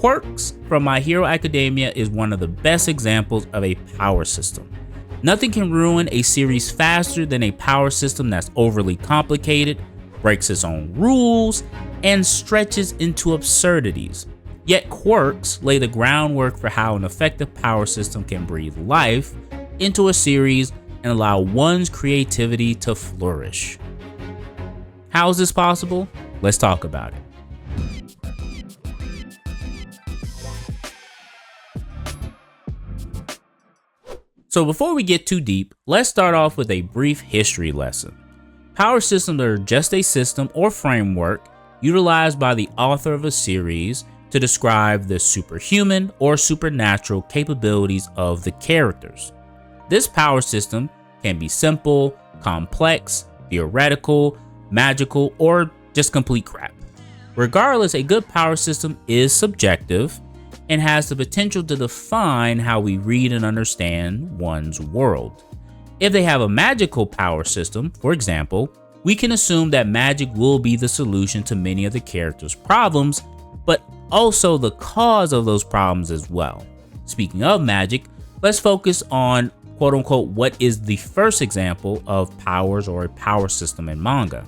Quirks from My Hero Academia is one of the best examples of a power system. Nothing can ruin a series faster than a power system that's overly complicated, breaks its own rules, and stretches into absurdities. Yet Quirks lay the groundwork for how an effective power system can breathe life into a series and allow one's creativity to flourish. How is this possible? Let's talk about it. So before we get too deep, let's start off with a brief history lesson. Power systems are just a system or framework utilized by the author of a series to describe the superhuman or supernatural capabilities of the characters. This power system can be simple, complex, theoretical, magical, or just complete crap. Regardless, a good power system is subjective and has the potential to define how we read and understand one's world. If they have a magical power system, for example, we can assume that magic will be the solution to many of the characters' problems, but also the cause of those problems as well. Speaking of magic, let's focus on quote unquote what is the first example of powers or a power system in manga.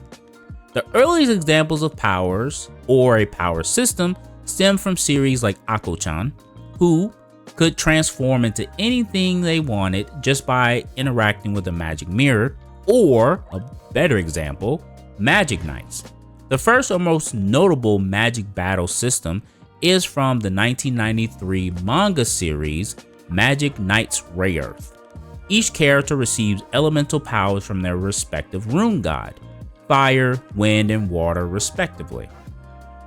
The earliest examples of powers or a power system stem from series like Ako-chan, who could transform into anything they wanted just by interacting with a magic mirror, or a better example, Magic Knights. The first or most notable magic battle system is from the 1993 manga series Magic Knights Rayearth. Each character receives elemental powers from their respective rune god, fire, wind, and water respectively.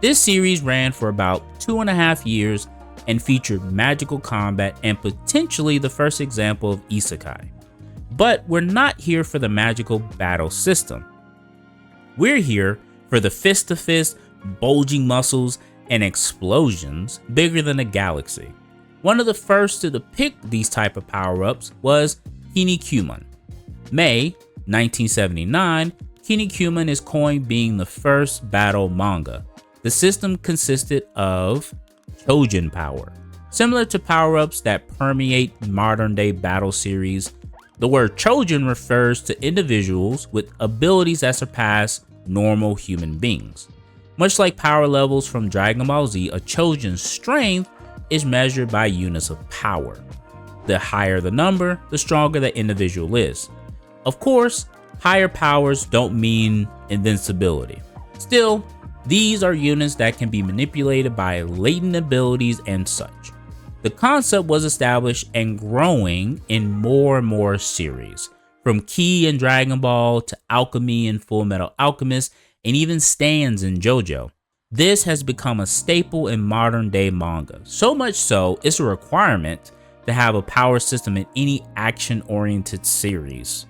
This series ran for about 2.5 years and featured magical combat and potentially the first example of isekai. But we're not here for the magical battle system. We're here for the fist-to-fist, bulging muscles, and explosions bigger than a galaxy. One of the first to depict these type of power-ups was Kinnikuman. May 1979, Kinnikuman is coined being the first battle manga. The system consisted of Chojin power. Similar to power-ups that permeate modern-day battle series, the word Chojin refers to individuals with abilities that surpass normal human beings. Much like power levels from Dragon Ball Z, a Chojin's strength is measured by units of power. The higher the number, the stronger the individual is. Of course, higher powers don't mean invincibility. Still, these are units that can be manipulated by latent abilities and such. The concept was established and growing in more and more series, from Ki in Dragon Ball to Alchemy in Full Metal Alchemist, and even stands in JoJo. This has become a staple in modern day manga, so much so it's a requirement to have a power system in any action-oriented series.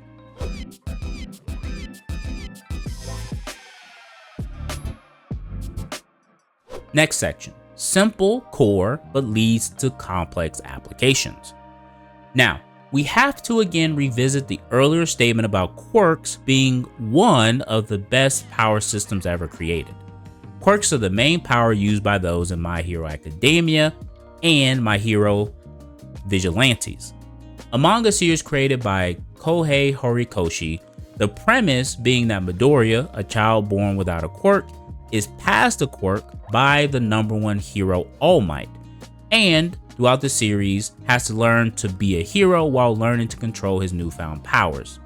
Next section, simple core but leads to complex applications. Now, we have to again revisit the earlier statement about Quirks being one of the best power systems ever created. Quirks are the main power used by those in My Hero Academia and My Hero Vigilantes, a manga series created by Kohei Horikoshi, the premise being that Midoriya, a child born without a quirk, is passed a quirk by the number one hero, All Might, and throughout the series has to learn to be a hero while learning to control his newfound powers.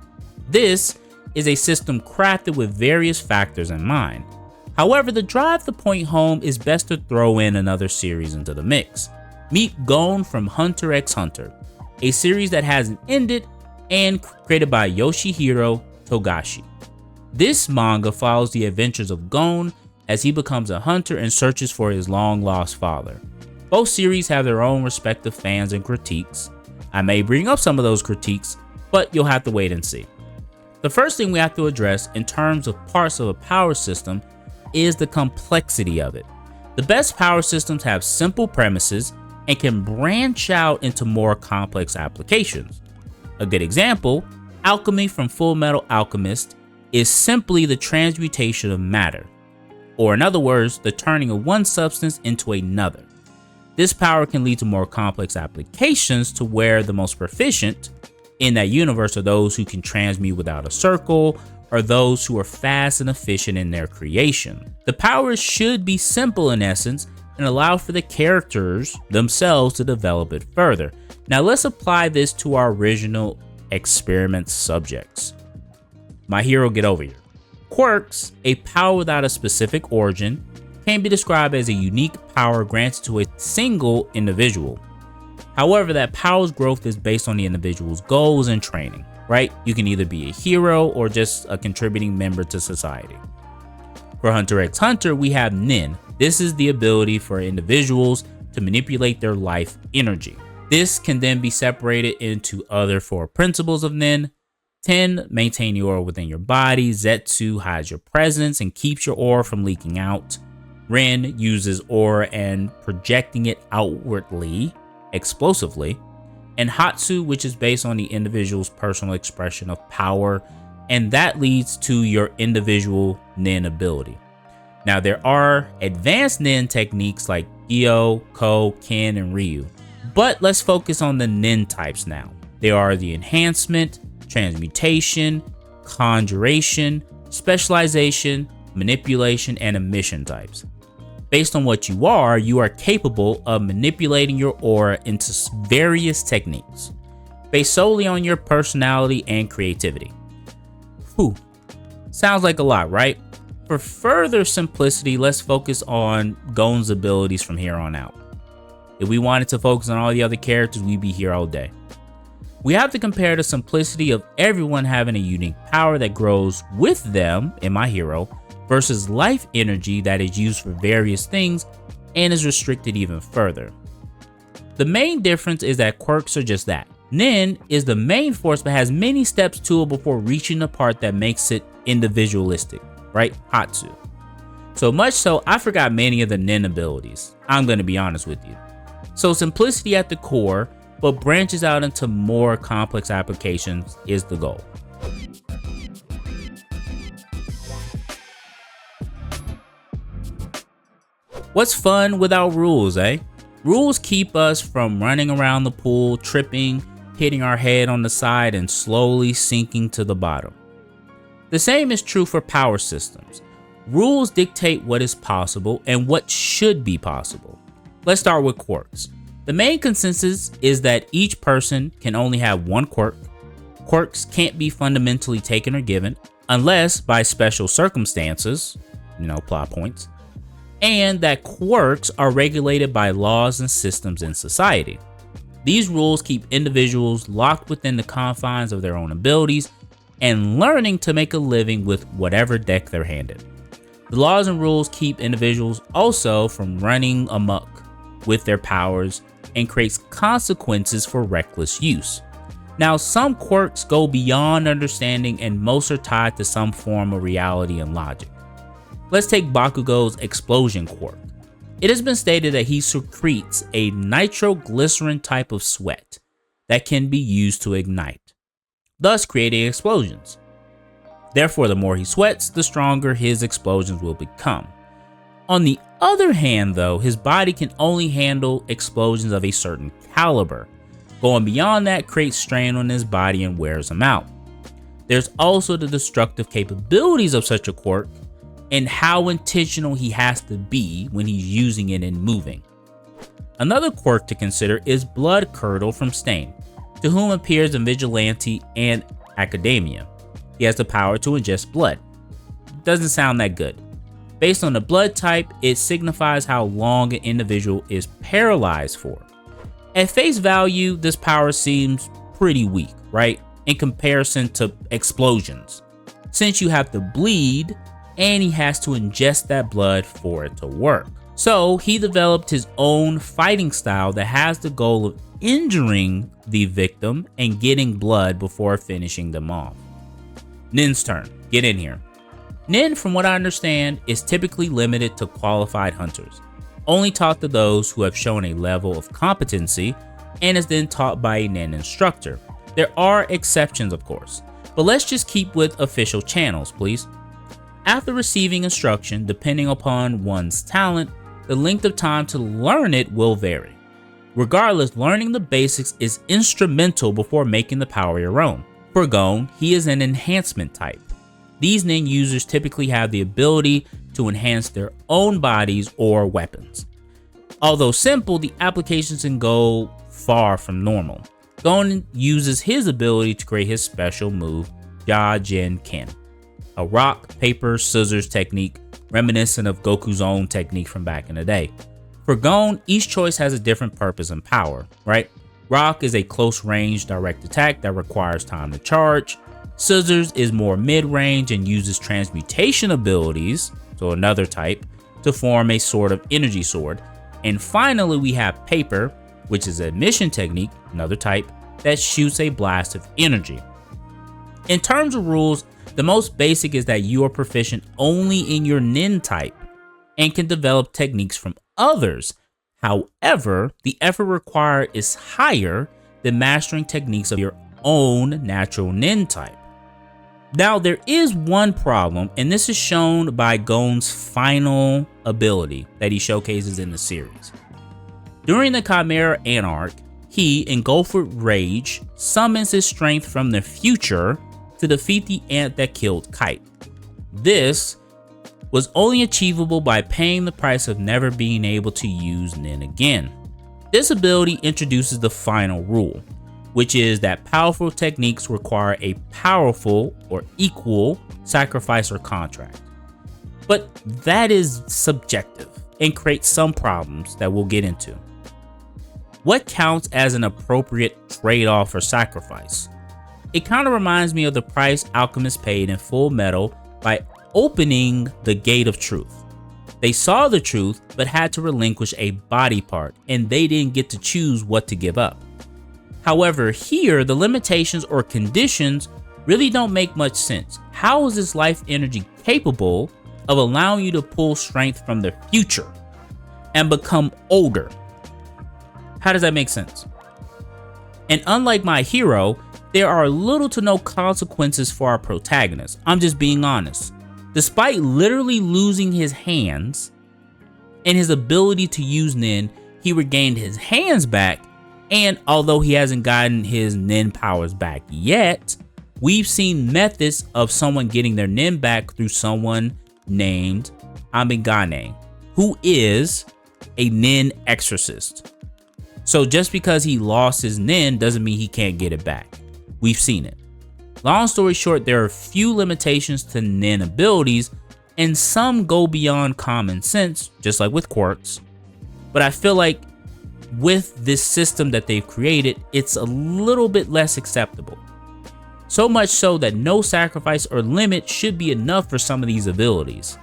This is a system crafted with various factors in mind. However, to drive the point home is best to throw in another series into the mix. Meet Gon from Hunter x Hunter, a series that hasn't ended and created by Yoshihiro Togashi. This manga follows the adventures of Gon as he becomes a hunter and searches for his long-lost father. Both series have their own respective fans and critiques. I may bring up some of those critiques, but you'll have to wait and see. The first thing we have to address in terms of parts of a power system is the complexity of it. The best power systems have simple premises and can branch out into more complex applications. A good example, Alchemy from Full Metal Alchemist is simply the transmutation of matter, or in other words, the turning of one substance into another. This power can lead to more complex applications to where the most proficient in that universe are those who can transmute without a circle, or those who are fast and efficient in their creation. The powers should be simple in essence and allow for the characters themselves to develop it further. Now let's apply this to our original experiment subjects. My hero, get over here. Quirks, a power without a specific origin, can be described as a unique power granted to a single individual. However, that power's growth is based on the individual's goals and training, right? You can either be a hero or just a contributing member to society. For Hunter x Hunter, we have Nin. This is the ability for individuals to manipulate their life energy. This can then be separated into other four principles of Nin. 10, maintain the aura within your body. Zetsu hides your presence and keeps your aura from leaking out. Ren uses aura and projecting it outwardly, explosively. And Hatsu, which is based on the individual's personal expression of power, and that leads to your individual Nin ability. Now there are advanced Nin techniques like Gyo, Ko, Ken, and Ryu, but let's focus on the Nin types now. They are the enhancement, transmutation, conjuration, specialization, manipulation, and emission types. Based on what you are capable of manipulating your aura into various techniques, based solely on your personality and creativity. Whew, sounds like a lot, right? For further simplicity, let's focus on Gon's abilities from here on out. If we wanted to focus on all the other characters, we'd be here all day. We have to compare the simplicity of everyone having a unique power that grows with them in my hero versus life energy that is used for various things and is restricted even further. The main difference is that quirks are just that. Nin is the main force but has many steps to it before reaching the part that makes it individualistic, right? Hatsu. So much so, I forgot many of the Nin abilities. I'm going to be honest with you. So simplicity at the core, but branches out into more complex applications is the goal. What's fun without rules, eh? Rules keep us from running around the pool, tripping, hitting our head on the side, and slowly sinking to the bottom. The same is true for power systems. Rules dictate what is possible and what should be possible. Let's start with quirks. The main consensus is that each person can only have one quirk. Quirks can't be fundamentally taken or given unless by special circumstances, plot points, and that quirks are regulated by laws and systems in society. These rules keep individuals locked within the confines of their own abilities and learning to make a living with whatever deck they're handed. The laws and rules keep individuals also from running amok with their powers and creates consequences for reckless use. Now, some quirks go beyond understanding and most are tied to some form of reality and logic. Let's take Bakugo's explosion quirk. It has been stated that he secretes a nitroglycerin type of sweat that can be used to ignite, thus creating explosions. Therefore, the more he sweats, the stronger his explosions will become. On the other hand, though, his body can only handle explosions of a certain caliber. Going beyond that creates strain on his body and wears him out. There's also the destructive capabilities of such a quirk and how intentional he has to be when he's using it and moving. Another quirk to consider is Blood Curdle from Stain, to whom appears in Vigilante and Academia. He has the power to ingest blood. Doesn't sound that good. Based on the blood type, it signifies how long an individual is paralyzed for. At face value, this power seems pretty weak, right? In comparison to explosions, since you have to bleed and he has to ingest that blood for it to work. So he developed his own fighting style that has the goal of injuring the victim and getting blood before finishing them off. Nin's turn. Get in here. Nin, from what I understand, is typically limited to qualified hunters, only taught to those who have shown a level of competency, and is then taught by a Nin instructor. There are exceptions, of course, but let's just keep with official channels, please. After receiving instruction, depending upon one's talent, the length of time to learn it will vary. Regardless, learning the basics is instrumental before making the power your own. For Gon, he is an enhancement type. These nin users typically have the ability to enhance their own bodies or weapons. Although simple, the applications can go far from normal. Gon uses his ability to create his special move, Ya Jin Ken, a rock, paper, scissors technique reminiscent of Goku's own technique from back in the day. For Gon, each choice has a different purpose and power, right? Rock is a close-range direct attack that requires time to charge. Scissors is more mid-range and uses transmutation abilities, so another type, to form a sort of energy sword. And finally, we have paper, which is a mission technique, another type, that shoots a blast of energy. In terms of rules, the most basic is that you are proficient only in your nin type and can develop techniques from others. However, the effort required is higher than mastering techniques of your own natural nin type. Now, there is one problem, and this is shown by Gon's final ability that he showcases in the series. During the Chimera Ant arc, he, engulfed with rage, summons his strength from the future to defeat the ant that killed Kite. This was only achievable by paying the price of never being able to use nin again. This ability introduces the final rule, which is that powerful techniques require a powerful or equal sacrifice or contract. But that is subjective and creates some problems that we'll get into. What counts as an appropriate trade-off or sacrifice? It kind of reminds me of the price alchemists paid in Full Metal by opening the Gate of Truth. They saw the truth but had to relinquish a body part, and they didn't get to choose what to give up. However, here, the limitations or conditions really don't make much sense. How is this life energy capable of allowing you to pull strength from the future and become older? How does that make sense? And unlike my hero, there are little to no consequences for our protagonist. I'm just being honest. Despite literally losing his hands and his ability to use nin, he regained his hands back. And although he hasn't gotten his nin powers back yet, we've seen methods of someone getting their nin back through someone named Amigane, who is a nin exorcist. So just because he lost his nin doesn't mean he can't get it back. We've seen it. Long story short, there are few limitations to nin abilities, and some go beyond common sense, just like with Quirks. But I feel like with this system that they've created, it's a little bit less acceptable. So much so that no sacrifice or limit should be enough for some of these abilities.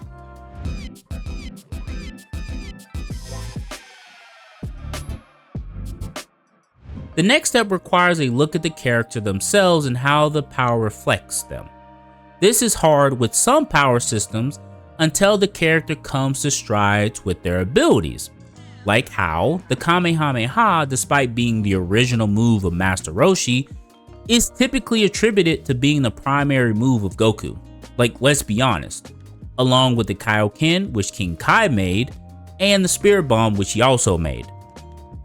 The next step requires a look at the character themselves and how the power reflects them. This is hard with some power systems until the character comes to strides with their abilities. Like how the Kamehameha, despite being the original move of Master Roshi, is typically attributed to being the primary move of Goku. Like, let's be honest. Along with the Kaioken, which King Kai made, and the Spirit Bomb, which he also made.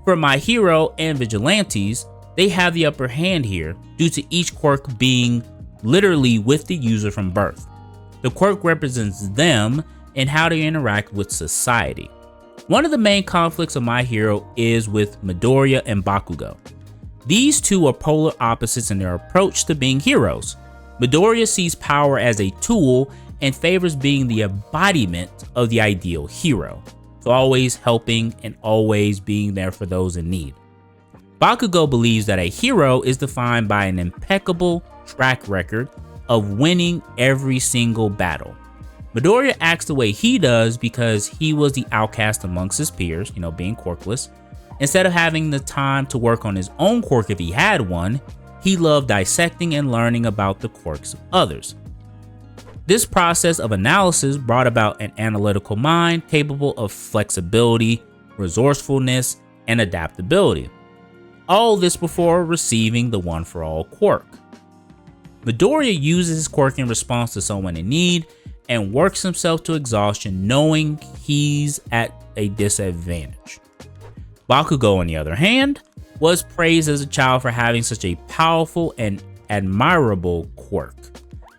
For My Hero and Vigilantes, they have the upper hand here due to each quirk being literally with the user from birth. The quirk represents them and how they interact with society. One of the main conflicts of My Hero is with Midoriya and Bakugo. These two are polar opposites in their approach to being heroes. Midoriya sees power as a tool and favors being the embodiment of the ideal hero. So always helping and always being there for those in need. Bakugo believes that a hero is defined by an impeccable track record of winning every single battle. Midoriya acts the way he does because he was the outcast amongst his peers, being quirkless. Instead of having the time to work on his own quirk if he had one, he loved dissecting and learning about the quirks of others. This process of analysis brought about an analytical mind capable of flexibility, resourcefulness, and adaptability. All this before receiving the One for All quirk. Midoriya uses his quirk in response to someone in need and works himself to exhaustion, knowing he's at a disadvantage. Bakugo, on the other hand, was praised as a child for having such a powerful and admirable quirk.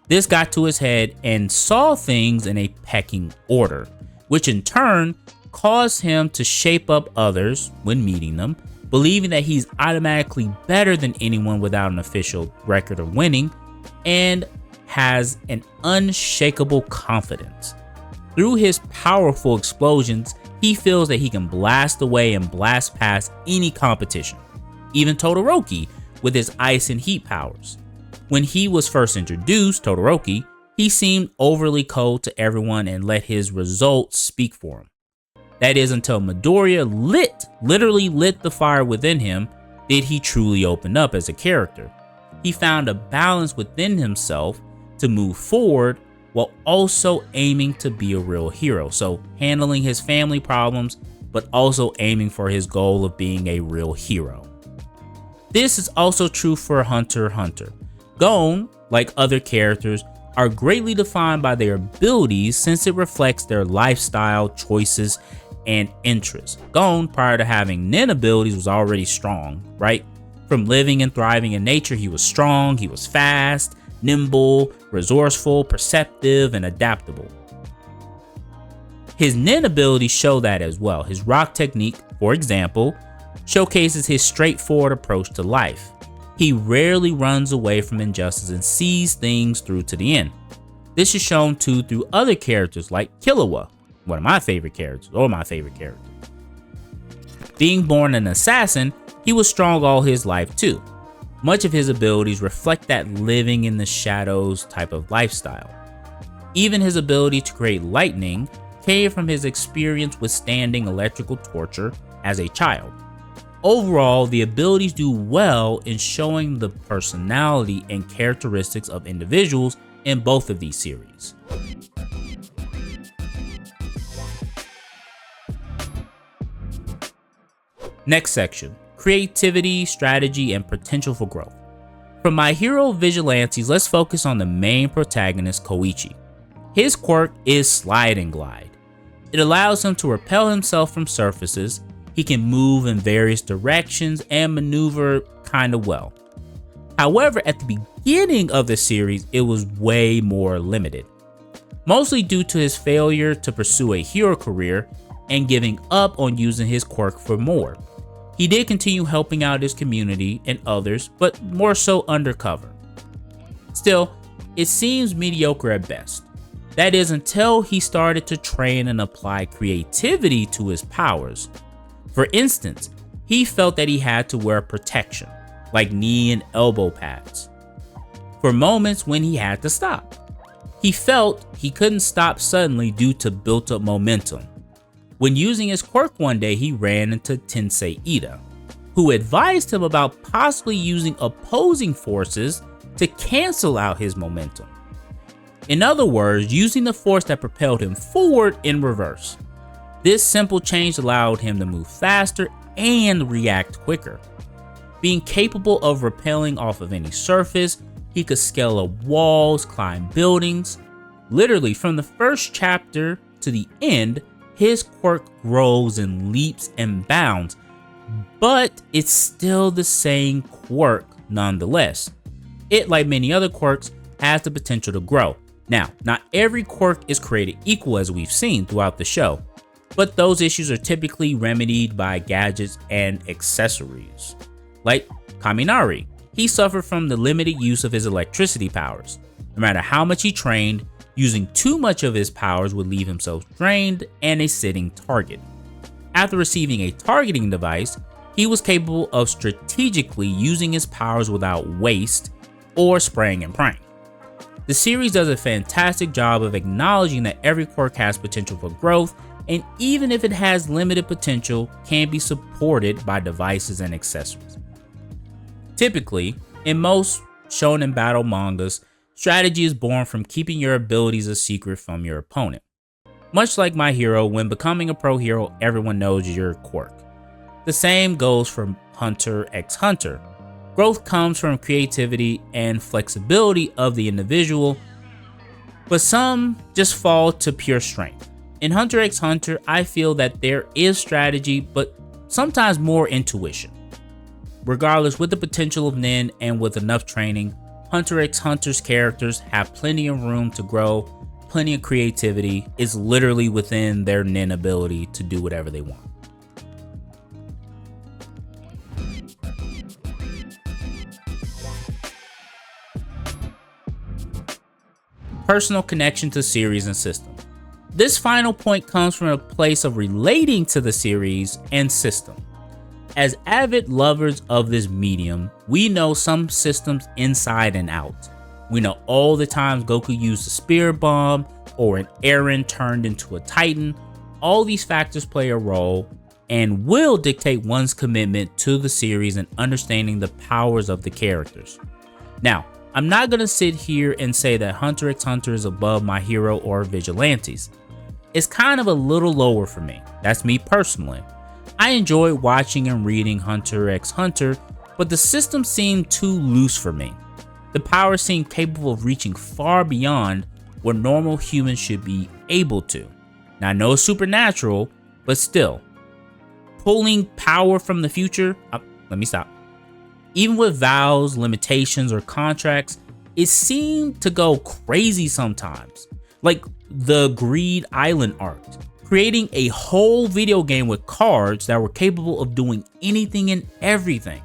This got to his head and saw things in a pecking order, which in turn caused him to shape up others when meeting them, believing that he's automatically better than anyone without an official record of winning, and has an unshakable confidence. Through his powerful explosions, he feels that he can blast away and blast past any competition, even Todoroki with his ice and heat powers. When he was first introduced, Todoroki, he seemed overly cold to everyone and let his results speak for him. That is until Midoriya literally lit the fire within him, did he truly open up as a character. He found a balance within himself to move forward while also aiming to be a real hero. So handling his family problems, but also aiming for his goal of being a real hero. This is also true for Hunter x Hunter. Gon, like other characters, are greatly defined by their abilities since it reflects their lifestyle, choices, and interests. Gon, prior to having nin abilities, was already strong, right? From living and thriving in nature, he was strong, he was fast, nimble, resourceful, perceptive, and adaptable. His nin abilities show that as well. His rock technique, for example, showcases his straightforward approach to life. He rarely runs away from injustice and sees things through to the end. This is shown too through other characters like Killua, one of my favorite characters, or my favorite character. Being born an assassin, he was strong all his life too. Much of his abilities reflect that living in the shadows type of lifestyle. Even his ability to create lightning came from his experience withstanding electrical torture as a child. Overall, the abilities do well in showing the personality and characteristics of individuals in both of these series. Next section, creativity, strategy, and potential for growth. From My Hero Vigilantes, let's focus on the main protagonist, Koichi. His quirk is Slide and Glide. It allows him to repel himself from surfaces. He can move in various directions and maneuver kinda well. However, at the beginning of the series, it was way more limited, mostly due to his failure to pursue a hero career and giving up on using his quirk for more. He did continue helping out his community and others, but more so undercover. Still, it seems mediocre at best. That is until he started to train and apply creativity to his powers. For instance, he felt that he had to wear protection, like knee and elbow pads, for moments when he had to stop. He felt he couldn't stop suddenly due to built-up momentum. When using his quirk one day, he ran into Tensei Ida, who advised him about possibly using opposing forces to cancel out his momentum. In other words, using the force that propelled him forward in reverse. This simple change allowed him to move faster and react quicker. Being capable of rappelling off of any surface, he could scale up walls, climb buildings. Literally, from the first chapter to the end, his quirk grows and leaps and bounds, but it's still the same quirk nonetheless. It, like many other quirks, has the potential to grow. Now, not every quirk is created equal, as we've seen throughout the show, but those issues are typically remedied by gadgets and accessories. Like Kaminari, he suffered from the limited use of his electricity powers. No matter how much he trained, using too much of his powers would leave himself drained and a sitting target. After receiving a targeting device, he was capable of strategically using his powers without waste or spraying and praying. The series does a fantastic job of acknowledging that every quirk has potential for growth, and even if it has limited potential, can be supported by devices and accessories. Typically, in most shonen battle mangas, strategy is born from keeping your abilities a secret from your opponent. Much like My Hero, when becoming a pro hero, everyone knows your quirk. The same goes for Hunter x Hunter. Growth comes from creativity and flexibility of the individual, but some just fall to pure strength. In Hunter x Hunter, I feel that there is strategy, but sometimes more intuition. Regardless, with the potential of Nin and with enough training, Hunter x Hunter's characters have plenty of room to grow, plenty of creativity. It's literally within their Nin ability to do whatever they want. Personal connection to series and system. This final point comes from a place of relating to the series and system. As avid lovers of this medium, we know some systems inside and out. We know all the times Goku used a spirit bomb or an Eren turned into a Titan. All these factors play a role and will dictate one's commitment to the series and understanding the powers of the characters. Now, I'm not going to sit here and say that Hunter x Hunter is above My Hero or Vigilantes. It's kind of a little lower for me. That's me personally. I enjoy watching and reading Hunter x Hunter, but the system seemed too loose for me. The powers seemed capable of reaching far beyond what normal humans should be able to. Now I know it's supernatural, but still. Pulling power from the future, let me stop. Even with vows, limitations, or contracts, it seemed to go crazy sometimes. Like the Greed Island arc, creating a whole video game with cards that were capable of doing anything and everything.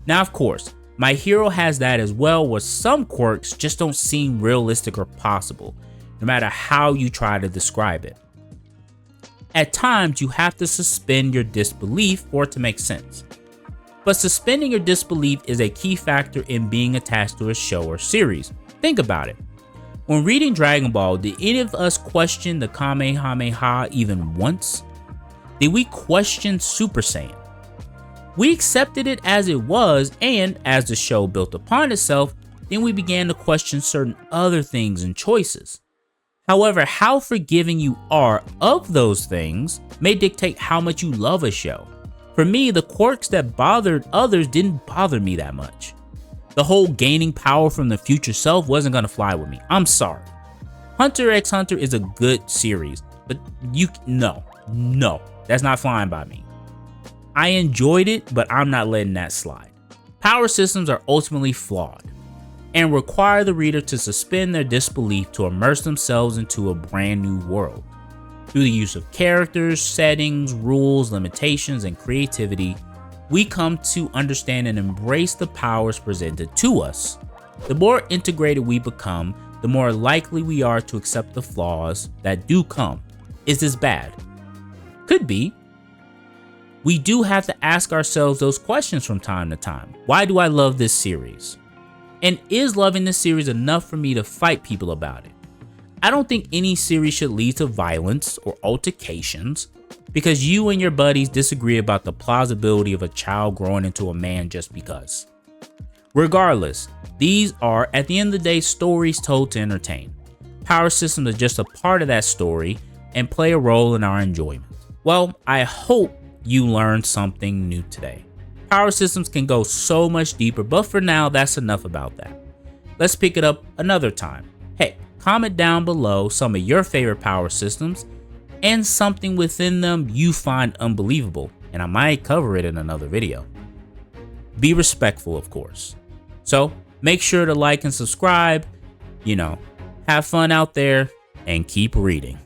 Now, of course, My Hero has that as well, where some quirks just don't seem realistic or possible, no matter how you try to describe it. At times, you have to suspend your disbelief for it to make sense. But suspending your disbelief is a key factor in being attached to a show or series. Think about it. When reading Dragon Ball, did any of us question the Kamehameha even once? Did we question Super Saiyan? We accepted it as it was, and as the show built upon itself, then we began to question certain other things and choices. However, how forgiving you are of those things may dictate how much you love a show. For me, the quirks that bothered others didn't bother me that much. The whole gaining power from the future self wasn't gonna fly with me. I'm sorry. Hunter x Hunter is a good series, but no, that's not flying by me. I enjoyed it, but I'm not letting that slide. Power systems are ultimately flawed and require the reader to suspend their disbelief to immerse themselves into a brand new world. Through the use of characters, settings, rules, limitations, and creativity, we come to understand and embrace the powers presented to us. The more integrated we become, the more likely we are to accept the flaws that do come. Is this bad? Could be. We do have to ask ourselves those questions from time to time. Why do I love this series? And is loving this series enough for me to fight people about it? I don't think any series should lead to violence or altercations because you and your buddies disagree about the plausibility of a child growing into a man just because. Regardless, these are, at the end of the day, stories told to entertain. Power systems are just a part of that story and play a role in our enjoyment. Well, I hope you learned something new today. Power systems can go so much deeper, but for now, that's enough about that. Let's pick it up another time. Hey, comment down below some of your favorite power systems and something within them you find unbelievable, and I might cover it in another video. Be respectful, of course. So make sure to like and subscribe, have fun out there, and keep reading.